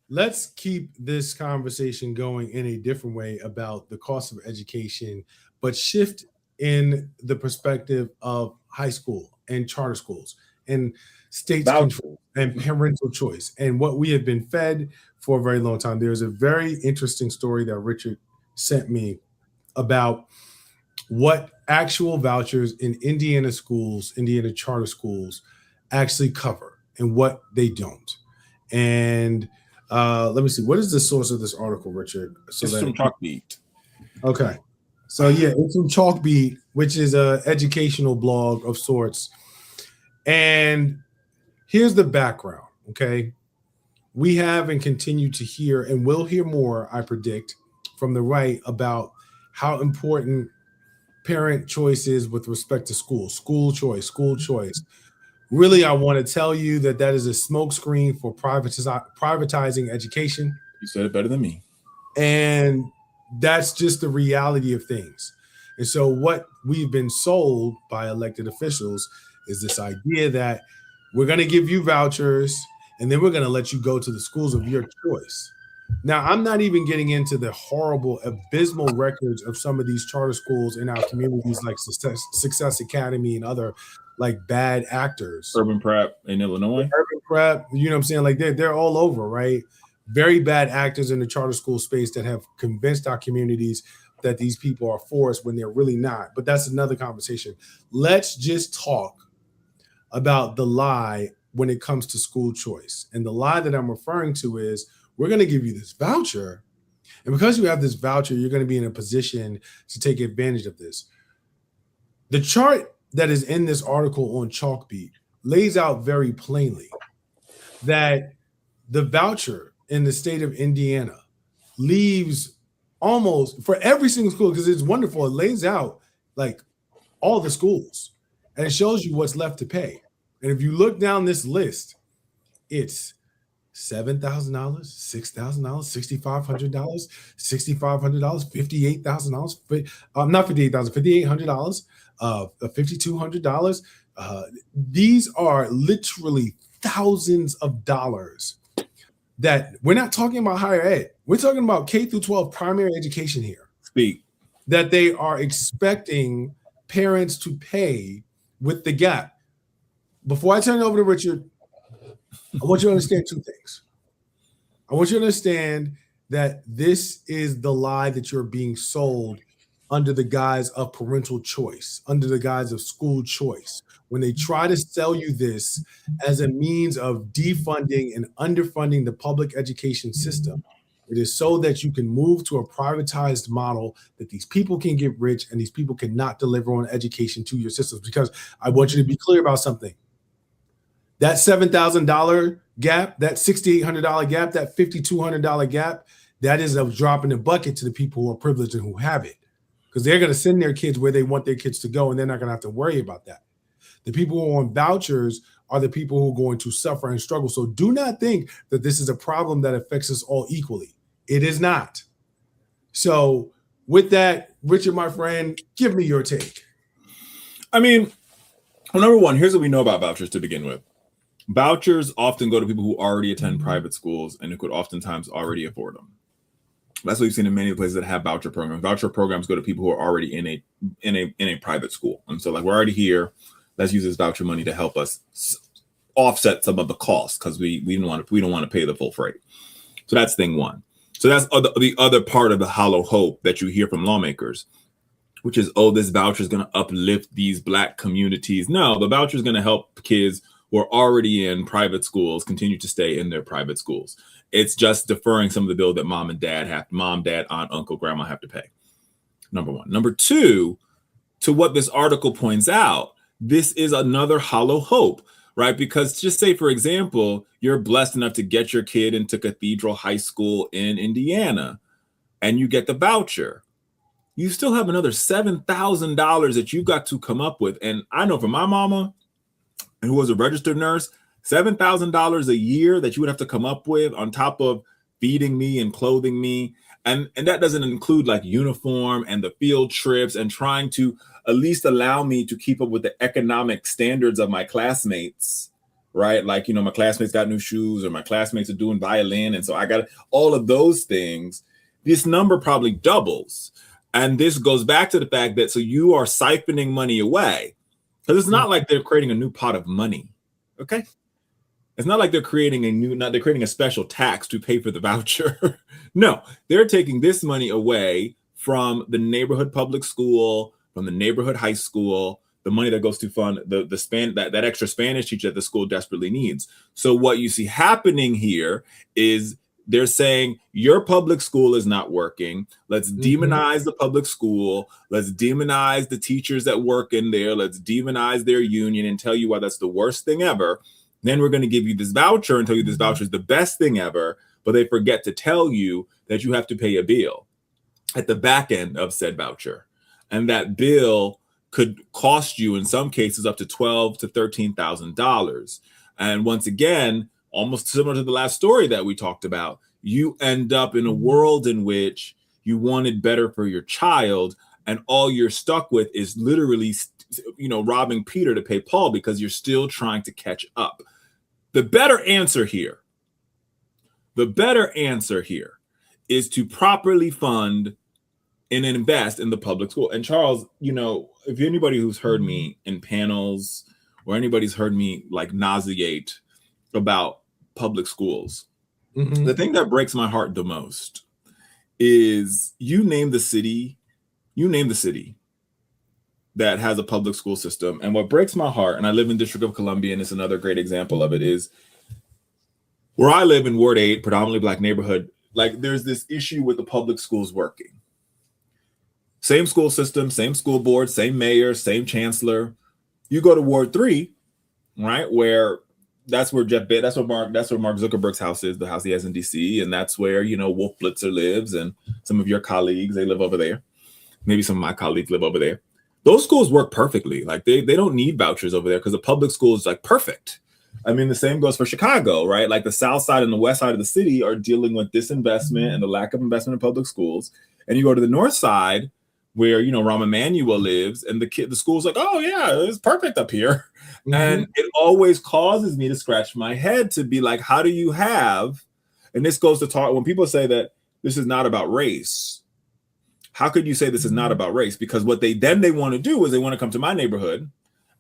Let's keep this conversation going in a different way about the cost of education, but shift in the perspective of high school and charter schools and state control and parental choice and what we have been fed for a very long time. There's a very interesting story that Richard sent me about what actual vouchers in Indiana schools, Indiana charter schools, actually cover and what they don't. And let me see. What is the source of this article, Richard? So it's from Chalkbeat. Okay. So yeah, it's from Chalkbeat, which is an educational blog of sorts. And here's the background, okay? We have and continue to hear, and will hear more, I predict, from the right about how important parent choice is with respect to school choice. Really, I want to tell you that is a smokescreen for privatizing education. You said it better than me. And that's just the reality of things. And so what we've been sold by elected officials is this idea that we're going to give you vouchers and then we're going to let you go to the schools of your choice. Now, I'm not even getting into the horrible, abysmal records of some of these charter schools in our communities like Success Academy and other like bad actors. Urban Prep in Illinois. Urban Prep, you know what I'm saying? Like they're all over, right? Very bad actors in the charter school space that have convinced our communities that these people are for us when they're really not. But that's another conversation. Let's just talk about the lie when it comes to school choice. And the lie that I'm referring to is we're going to give you this voucher. And because you have this voucher, you're going to be in a position to take advantage of this. The chart that is in this article on Chalkbeat lays out very plainly that the voucher in the state of Indiana leaves almost for every single school, because it's wonderful. It lays out like all the schools and it shows you what's left to pay. And if you look down this list, it's $7,000, $6,000, $6,500, $6,500, $58,000, not $58,000, $5,800, $5,200. These are literally thousands of dollars that we're not talking about higher ed. We're talking about K through 12 primary education here. Speak. That they are expecting parents to pay with the gap. Before I turn it over to Richard, I want you to understand two things. I want you to understand that this is the lie that you're being sold under the guise of parental choice, under the guise of school choice. When they try to sell you this as a means of defunding and underfunding the public education system, it is so that you can move to a privatized model that these people can get rich and these people cannot deliver on education to your systems. Because I want you to be clear about something. That $7,000 gap, that $6,800 gap, that $5,200 gap, that is a drop in the bucket to the people who are privileged and who have it. Because they're going to send their kids where they want their kids to go, and they're not going to have to worry about that. The people who are on vouchers are the people who are going to suffer and struggle. So do not think that this is a problem that affects us all equally. It is not. So with that, Richard, my friend, give me your take. I mean, well, number one, here's what we know about vouchers to begin with. Vouchers often go to people who already attend private schools and who could oftentimes already afford them. That's what we've seen in many places that have voucher programs. Voucher programs go to people who are already in a private school. And so, like, we're already here. Let's use this voucher money to help us offset some of the costs because we don't want to pay the full freight. So that's thing one. So that's the other part of the hollow hope that you hear from lawmakers, which is, oh, this voucher is going to uplift these Black communities. No, the voucher is going to help kids who are already in private schools continue to stay in their private schools. It's just deferring some of the bill that mom, dad, aunt, uncle, grandma have to pay. Number one. Number two, to what this article points out, this is another hollow hope, right? Because just say, for example, you're blessed enough to get your kid into Cathedral High School in Indiana and you get the voucher. You still have another $7,000 that you've got to come up with. And I know for my mama, who was a registered nurse, $7,000 a year that you would have to come up with on top of feeding me and clothing me. And that doesn't include like uniform and the field trips and trying to at least allow me to keep up with the economic standards of my classmates, right? Like, my classmates got new shoes or my classmates are doing violin. And so I got all of those things. This number probably doubles. And this goes back to the fact that so you are siphoning money away. Because it's not like they're creating a new pot of money, okay? It's not like they're creating a special tax to pay for the voucher. No, they're taking this money away from the neighborhood public school, from the neighborhood high school, the money that goes to fund that extra Spanish teacher that the school desperately needs. So what you see happening here is they're saying your public school is not working. Let's demonize the public school. Let's demonize the teachers that work in there. Let's demonize their union and tell you why that's the worst thing ever. Then we're going to give you this voucher and tell you this voucher is the best thing ever. But they forget to tell you that you have to pay a bill at the back end of said voucher. And that bill could cost you in some cases up to $12,000 to $13,000. And once again, almost similar to the last story that we talked about, you end up in a world in which you wanted better for your child, and all you're stuck with is literally, robbing Peter to pay Paul because you're still trying to catch up. The better answer here is to properly fund and invest in the public school. And Charles, if anybody who's heard me in panels or anybody's heard me like nauseate about public schools, the thing that breaks my heart the most is you name the city that has a public school system. And what breaks my heart, and I live in District of Columbia, and it's another great example of it, is where I live in Ward 8, predominantly Black neighborhood, like there's this issue with the public schools working. Same school system, same school board, same mayor, same chancellor. You go to Ward 3, right, where that's where Mark Zuckerberg's house is, the house he has in DC, and that's where Wolf Blitzer lives, and some of your colleagues, they live over there. Maybe some of my colleagues live over there. those schools work perfectly. Like they don't need vouchers over there because the public school is like perfect. I mean, the same goes for Chicago, right? Like the south side and the west side of the city are dealing with disinvestment and the lack of investment in public schools. And you go to the north side where, you know, Rahm Emanuel lives, and the school's like, oh yeah, it's perfect up here. Mm-hmm. And it always causes me to scratch my head to be like, how do you have, and this goes to talk, when people say that this is not about race, how could you say this is not about race? Because what they want to do is they want to come to my neighborhood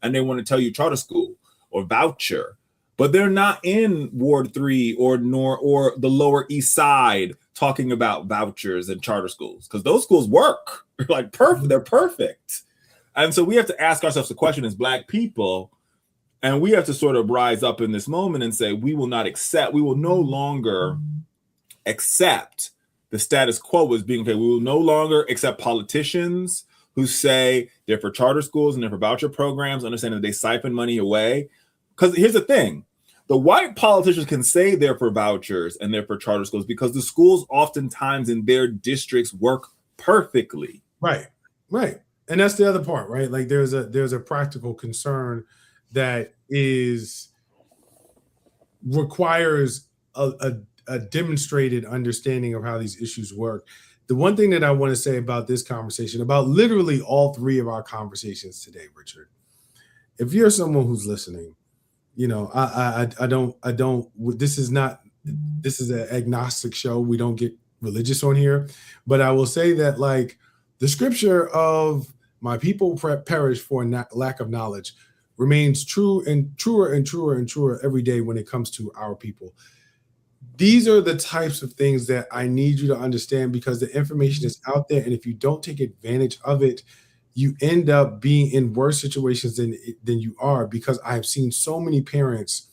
and they want to tell you charter school or voucher, but they're not in Ward 3 or the Lower East Side talking about vouchers and charter schools, because those schools work. Like perfect, they're perfect. And so we have to ask ourselves the question as Black people, and we have to sort of rise up in this moment and say, we will no longer accept the status quo as being okay. We will no longer accept politicians who say they're for charter schools and they're for voucher programs, understanding that they siphon money away. Because here's the thing. The white politicians can say they're for vouchers and they're for charter schools because the schools oftentimes in their districts work perfectly. Right. And that's the other part, right? Like there's a practical concern that requires a demonstrated understanding of how these issues work. The one thing that I want to say about this conversation, about literally all three of our conversations today, Richard, if you're someone who's listening, you know, I don't, this is an agnostic show. We don't get religious on here, but I will say that like the scripture of my people perish for lack of knowledge remains true and truer and truer and truer every day when it comes to our people. These are the types of things that I need you to understand, because the information is out there. And if you don't take advantage of it, you end up being in worse situations than you are, because I've seen so many parents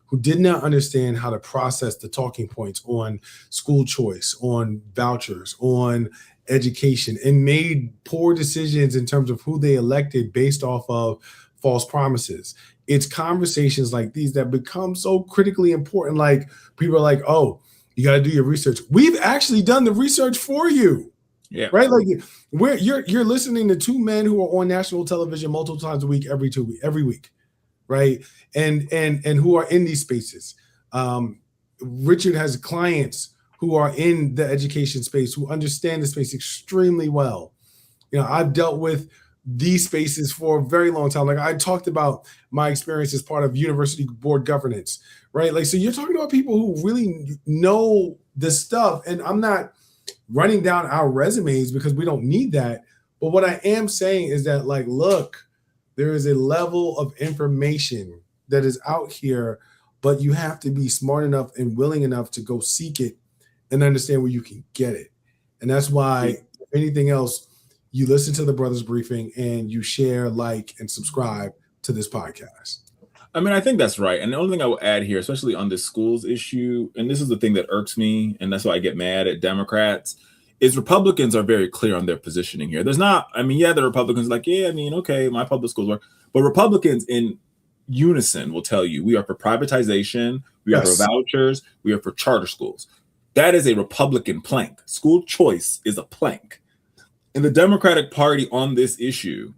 who did not understand how to process the talking points on school choice, on vouchers, on education, and made poor decisions in terms of who they elected based off of false promises. It's conversations like these that become so critically important. Like people are like, oh, you got to do your research. We've actually done the research for you. Yeah. Right. Like you're listening to two men who are on national television multiple times a week, every week. Right. And who are in these spaces. Richard has clients who are in the education space, who understand the space extremely well. You know, I've dealt with these spaces for a very long time. Like I talked about my experience as part of university board governance, right? Like, so you're talking about people who really know the stuff, and I'm not running down our resumes because we don't need that. But what I am saying is that, like, look, there is a level of information that is out here, but you have to be smart enough and willing enough to go seek it and understand where you can get it. And that's why, if anything else, you listen to the Brothers Briefing and you share, like, and subscribe to this podcast. I mean, I think that's right. And the only thing I will add here, especially on this schools issue, and this is the thing that irks me, and that's why I get mad at Democrats, is Republicans are very clear on their positioning here. There's not, I mean, yeah, the Republicans are like, yeah, I mean, okay, my public schools work. But Republicans in unison will tell you we are for privatization, we are for vouchers, we are for charter schools. That is a Republican plank. School choice is a plank. And the Democratic Party on this issue,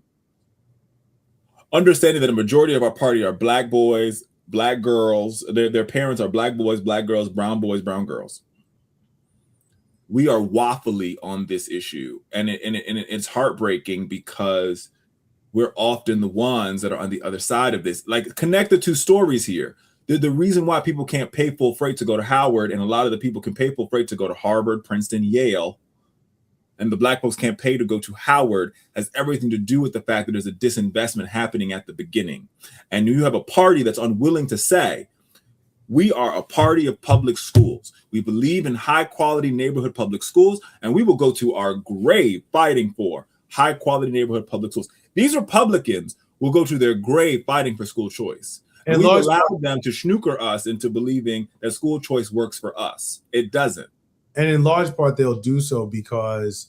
understanding that a majority of our party are Black boys, Black girls, their parents are Black boys, Black girls, brown girls. We are waffly on this issue. And it's heartbreaking because we're often the ones that are on the other side of this. Like, connect the two stories here. The reason why people can't pay full freight to go to Howard, and a lot of the people can pay full freight to go to Harvard, Princeton, Yale, and the Black folks can't pay to go to Howard, has everything to do with the fact that there's a disinvestment happening at the beginning. And you have a party that's unwilling to say, we are a party of public schools. We believe in high quality neighborhood public schools, and we will go to our grave fighting for high quality neighborhood public schools. These Republicans will go to their grave fighting for school choice. And we allow them to snooker us into believing that school choice works for us. It doesn't. And in large part, they'll do so because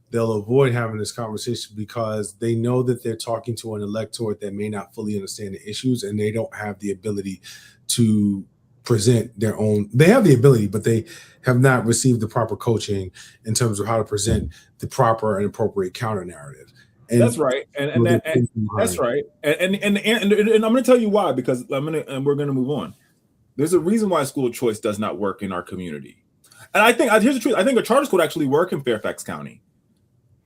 they'll avoid having this conversation because they know that they're talking to an electorate that may not fully understand the issues, and they don't have the ability to present their own. They have the ability, but they have not received the proper coaching in terms of how to present the proper and appropriate counter narrative. And that's right, and that's right, and I'm going to tell you why, because we're going to move on. There's a reason why school choice does not work in our community, and I think here's the truth. I think a charter school would actually work in Fairfax County,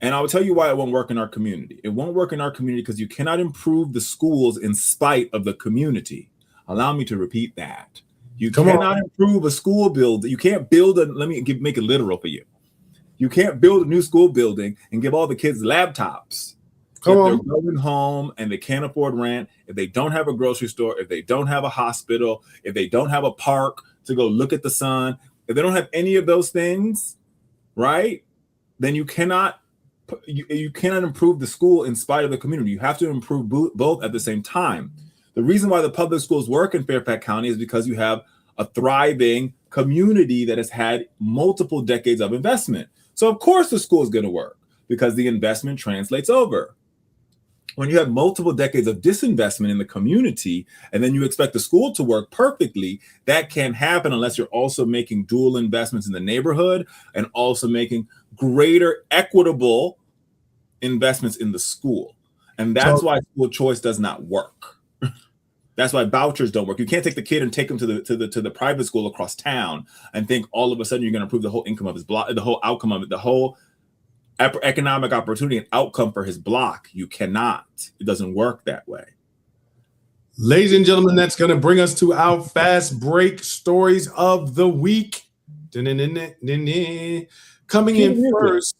and I will tell you why it won't work in our community. It won't work in our community because you cannot improve the schools in spite of the community. Allow me to repeat that. You cannot improve a school building. You can't build make it literal for you. You can't build a new school building and give all the kids laptops if they're going home and they can't afford rent, if they don't have a grocery store, if they don't have a hospital, if they don't have a park to go look at the sun, if they don't have any of those things, right? Then you cannot improve the school in spite of the community. You have to improve both at the same time. The reason why the public schools work in Fairfax County is because you have a thriving community that has had multiple decades of investment. So of course the school is going to work because the investment translates over. When you have multiple decades of disinvestment in the community and then you expect the school to work perfectly, that can't happen unless you're also making dual investments in the neighborhood and also making greater equitable investments in the school. And that's why school choice does not work. That's why vouchers don't work. You can't take the kid and take him to the private school across town and think all of a sudden you're going to improve the whole income of his block, the whole outcome of it, the whole economic opportunity and outcome for his block. You cannot. It doesn't work that way. Ladies and gentlemen, that's going to bring us to our fast break stories of the week. Coming in first,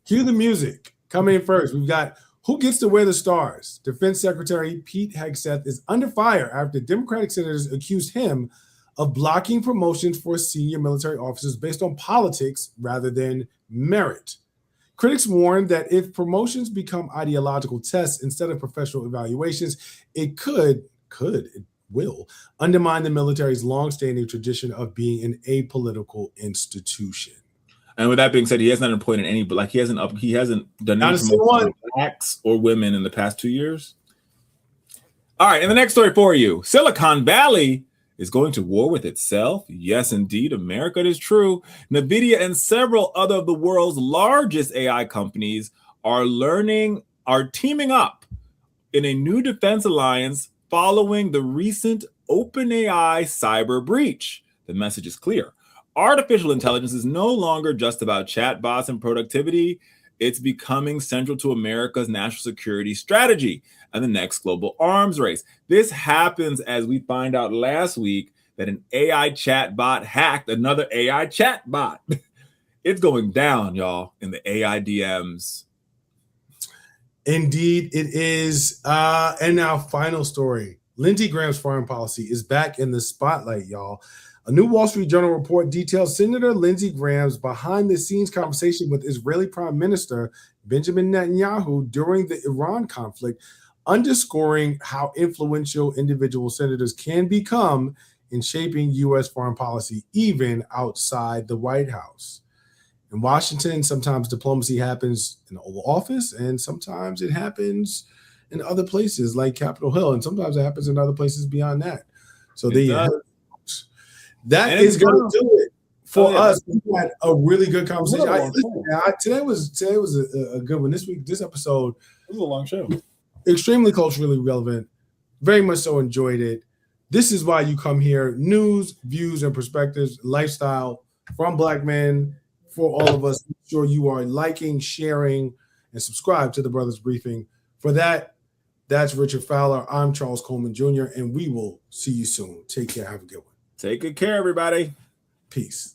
cue the music. Coming in first, we've got who gets to wear the stars? Defense Secretary Pete Hegseth is under fire after Democratic senators accused him of blocking promotions for senior military officers based on politics rather than merit. Critics warned that if promotions become ideological tests instead of professional evaluations, it will undermine the military's longstanding tradition of being an apolitical institution. And with that being said, he has not appointed any, but like he hasn't done any promotions for blacks or women in the past 2 years. All right, and the next story for you: Silicon Valley is going to war with itself. Yes, indeed, America, it is true. NVIDIA and several other of the world's largest AI companies are teaming up in a new defense alliance following the recent OpenAI cyber breach. The message is clear. Artificial intelligence is no longer just about chatbots and productivity. It's becoming central to America's national security strategy and the next global arms race. This happens as we find out last week that an AI chatbot hacked another AI chatbot. It's going down, y'all, in the AI DMs. Indeed, it is. And now, final story. Lindsey Graham's foreign policy is back in the spotlight, y'all. A new Wall Street Journal report details Senator Lindsey Graham's behind-the-scenes conversation with Israeli Prime Minister Benjamin Netanyahu during the Iran conflict, underscoring how influential individual senators can become in shaping U.S. foreign policy, even outside the White House. In Washington, sometimes diplomacy happens in the Oval Office, and sometimes it happens in other places like Capitol Hill, and sometimes it happens in other places beyond that. So that is going to do it for us. We had a really good conversation. Today was a good one. This episode was a long show. Extremely culturally relevant. Very much so enjoyed it. This is why you come here. News, views, and perspectives, lifestyle from Black men for all of us. Make sure you are liking, sharing, and subscribe to the Brothers Briefing. For that, that's Richard Fowler. I'm Charles Coleman Jr., and we will see you soon. Take care. Have a good one. Take good care, everybody. Peace.